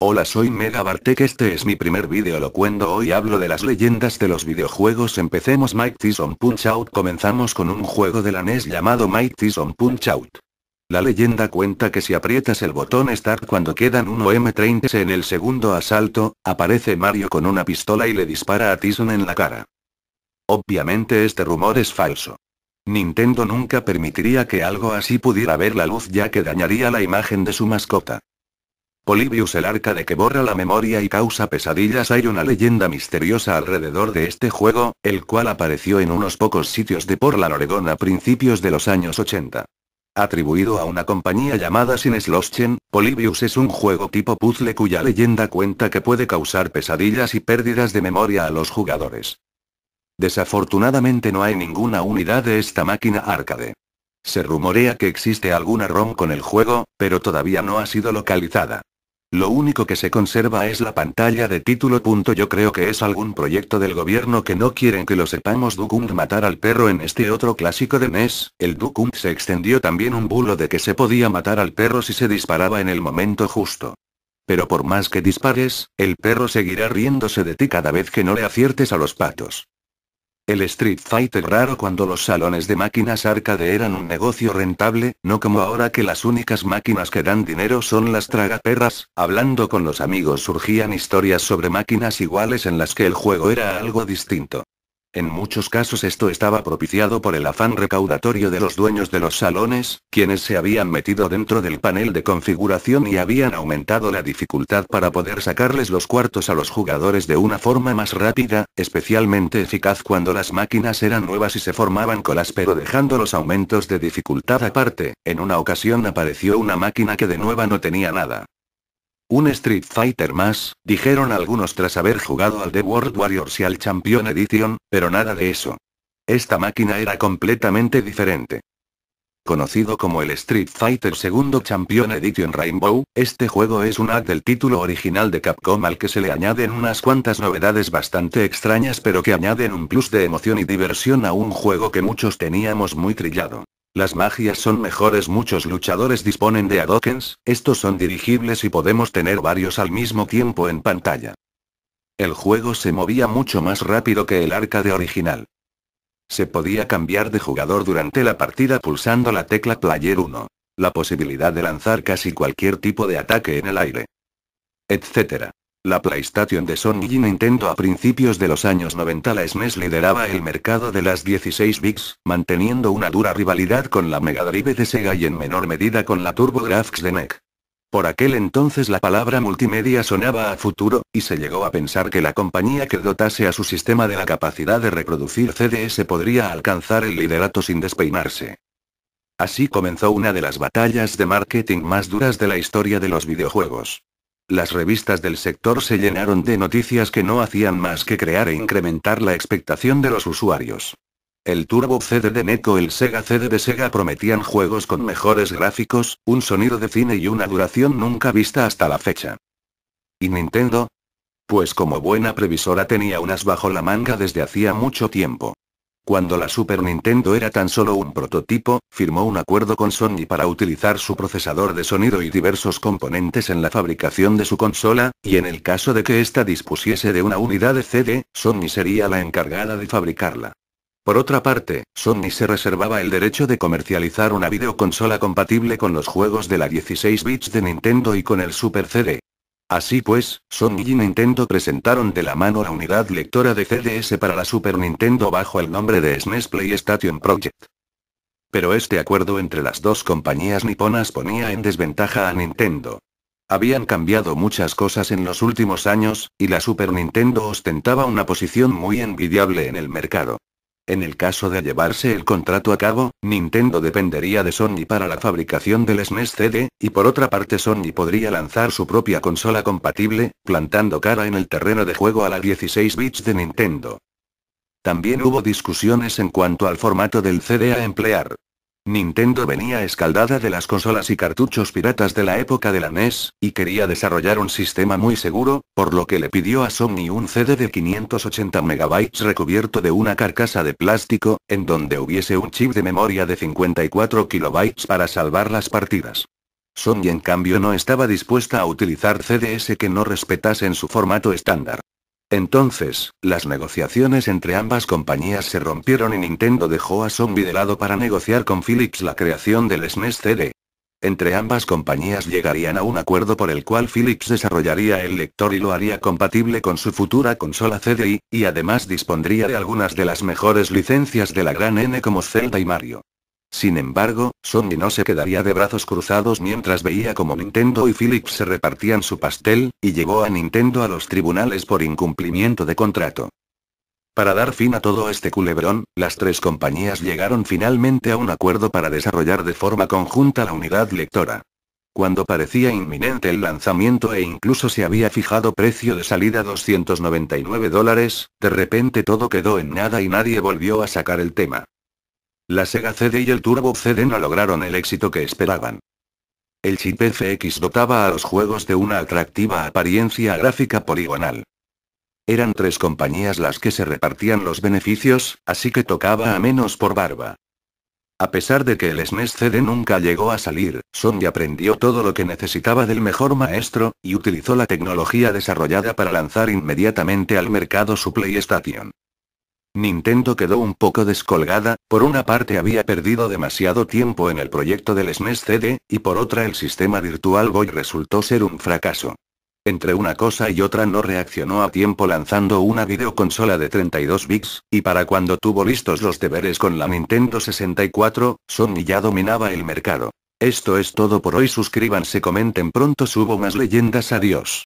Hola, soy Mega Bartek, este es mi primer vídeo locuendo. Hoy hablo de las leyendas de los videojuegos. Empecemos. Mighty Son Punch-Out. Comenzamos con un juego de la NES llamado Mighty Son Punch-Out. La leyenda cuenta que si aprietas el botón Start cuando quedan 1m30 en el segundo asalto, aparece Mario con una pistola y le dispara a Tyson en la cara. Obviamente este rumor es falso. Nintendo nunca permitiría que algo así pudiera ver la luz, ya que dañaría la imagen de su mascota. Polybius, el arcade que borra la memoria y causa pesadillas. Hay una leyenda misteriosa alrededor de este juego, el cual apareció en unos pocos sitios de Portland, Oregón a principios de los años 80. Atribuido a una compañía llamada Sinesloschen, Polybius es un juego tipo puzzle cuya leyenda cuenta que puede causar pesadillas y pérdidas de memoria a los jugadores. Desafortunadamente no hay ninguna unidad de esta máquina arcade. Se rumorea que existe alguna ROM con el juego, pero todavía no ha sido localizada. Lo único que se conserva es la pantalla de título. Yo creo que es algún proyecto del gobierno que no quieren que lo sepamos. Duck Hunt, matar al perro. En este otro clásico de NES, el Duck Hunt, se extendió también un bulo de que se podía matar al perro si se disparaba en el momento justo. Pero por más que dispares, el perro seguirá riéndose de ti cada vez que no le aciertes a los patos. El Street Fighter raro, cuando los salones de máquinas arcade eran un negocio rentable, no como ahora que las únicas máquinas que dan dinero son las tragaperras. Hablando con los amigos surgían historias sobre máquinas iguales en las que el juego era algo distinto. En muchos casos esto estaba propiciado por el afán recaudatorio de los dueños de los salones, quienes se habían metido dentro del panel de configuración y habían aumentado la dificultad para poder sacarles los cuartos a los jugadores de una forma más rápida, especialmente eficaz cuando las máquinas eran nuevas y se formaban colas. Pero dejando los aumentos de dificultad aparte, en una ocasión apareció una máquina que de nueva no tenía nada. Un Street Fighter más, dijeron algunos tras haber jugado al The World Warriors y al Champion Edition, pero nada de eso. Esta máquina era completamente diferente. Conocido como el Street Fighter II Champion Edition Rainbow, este juego es un add del título original de Capcom al que se le añaden unas cuantas novedades bastante extrañas, pero que añaden un plus de emoción y diversión a un juego que muchos teníamos muy trillado. Las magias son mejores, muchos luchadores disponen de Hadokens, estos son dirigibles y podemos tener varios al mismo tiempo en pantalla. El juego se movía mucho más rápido que el arcade original. Se podía cambiar de jugador durante la partida pulsando la tecla Player 1. La posibilidad de lanzar casi cualquier tipo de ataque en el aire, etc. La PlayStation de Sony y Nintendo a principios de los años 90, la SNES lideraba el mercado de las 16 bits, manteniendo una dura rivalidad con la Mega Drive de Sega y en menor medida con la TurboGrafx de NEC. Por aquel entonces la palabra multimedia sonaba a futuro, y se llegó a pensar que la compañía que dotase a su sistema de la capacidad de reproducir CDs podría alcanzar el liderato sin despeinarse. Así comenzó una de las batallas de marketing más duras de la historia de los videojuegos. Las revistas del sector se llenaron de noticias que no hacían más que crear e incrementar la expectación de los usuarios. El Turbo CD de NEC o el Sega CD de Sega prometían juegos con mejores gráficos, un sonido de cine y una duración nunca vista hasta la fecha. ¿Y Nintendo? Pues como buena previsora tenía unas bajo la manga desde hacía mucho tiempo. Cuando la Super Nintendo era tan solo un prototipo, firmó un acuerdo con Sony para utilizar su procesador de sonido y diversos componentes en la fabricación de su consola, y en el caso de que ésta dispusiese de una unidad de CD, Sony sería la encargada de fabricarla. Por otra parte, Sony se reservaba el derecho de comercializar una videoconsola compatible con los juegos de la 16 bits de Nintendo y con el Super CD. Así pues, Sony y Nintendo presentaron de la mano la unidad lectora de CDs para la Super Nintendo bajo el nombre de SNES PlayStation Project. Pero este acuerdo entre las dos compañías niponas ponía en desventaja a Nintendo. Habían cambiado muchas cosas en los últimos años, y la Super Nintendo ostentaba una posición muy envidiable en el mercado. En el caso de llevarse el contrato a cabo, Nintendo dependería de Sony para la fabricación del SNES CD, y por otra parte Sony podría lanzar su propia consola compatible, plantando cara en el terreno de juego a la 16 bits de Nintendo. También hubo discusiones en cuanto al formato del CD a emplear. Nintendo venía escaldada de las consolas y cartuchos piratas de la época de la NES, y quería desarrollar un sistema muy seguro, por lo que le pidió a Sony un CD de 580 MB recubierto de una carcasa de plástico, en donde hubiese un chip de memoria de 54 KB para salvar las partidas. Sony en cambio no estaba dispuesta a utilizar CDS que no respetasen su formato estándar. Entonces, las negociaciones entre ambas compañías se rompieron y Nintendo dejó a Sony de lado para negociar con Philips la creación del SNES CD. Entre ambas compañías llegarían a un acuerdo por el cual Philips desarrollaría el lector y lo haría compatible con su futura consola CDI, y además dispondría de algunas de las mejores licencias de la gran N como Zelda y Mario. Sin embargo, Sony no se quedaría de brazos cruzados mientras veía como Nintendo y Philips se repartían su pastel, y llevó a Nintendo a los tribunales por incumplimiento de contrato. Para dar fin a todo este culebrón, las tres compañías llegaron finalmente a un acuerdo para desarrollar de forma conjunta la unidad lectora. Cuando parecía inminente el lanzamiento e incluso se había fijado precio de salida $299, de repente todo quedó en nada y nadie volvió a sacar el tema. La Sega CD y el Turbo CD no lograron el éxito que esperaban. El chip FX dotaba a los juegos de una atractiva apariencia gráfica poligonal. Eran tres compañías las que se repartían los beneficios, así que tocaba a menos por barba. A pesar de que el SNES CD nunca llegó a salir, Sony aprendió todo lo que necesitaba del mejor maestro, y utilizó la tecnología desarrollada para lanzar inmediatamente al mercado su PlayStation. Nintendo quedó un poco descolgada, por una parte había perdido demasiado tiempo en el proyecto del SNES CD, y por otra el sistema Virtual Boy resultó ser un fracaso. Entre una cosa y otra no reaccionó a tiempo lanzando una videoconsola de 32 bits, y para cuando tuvo listos los deberes con la Nintendo 64, Sony ya dominaba el mercado. Esto es todo por hoy, suscríbanse, comenten pronto, subo más leyendas, adiós.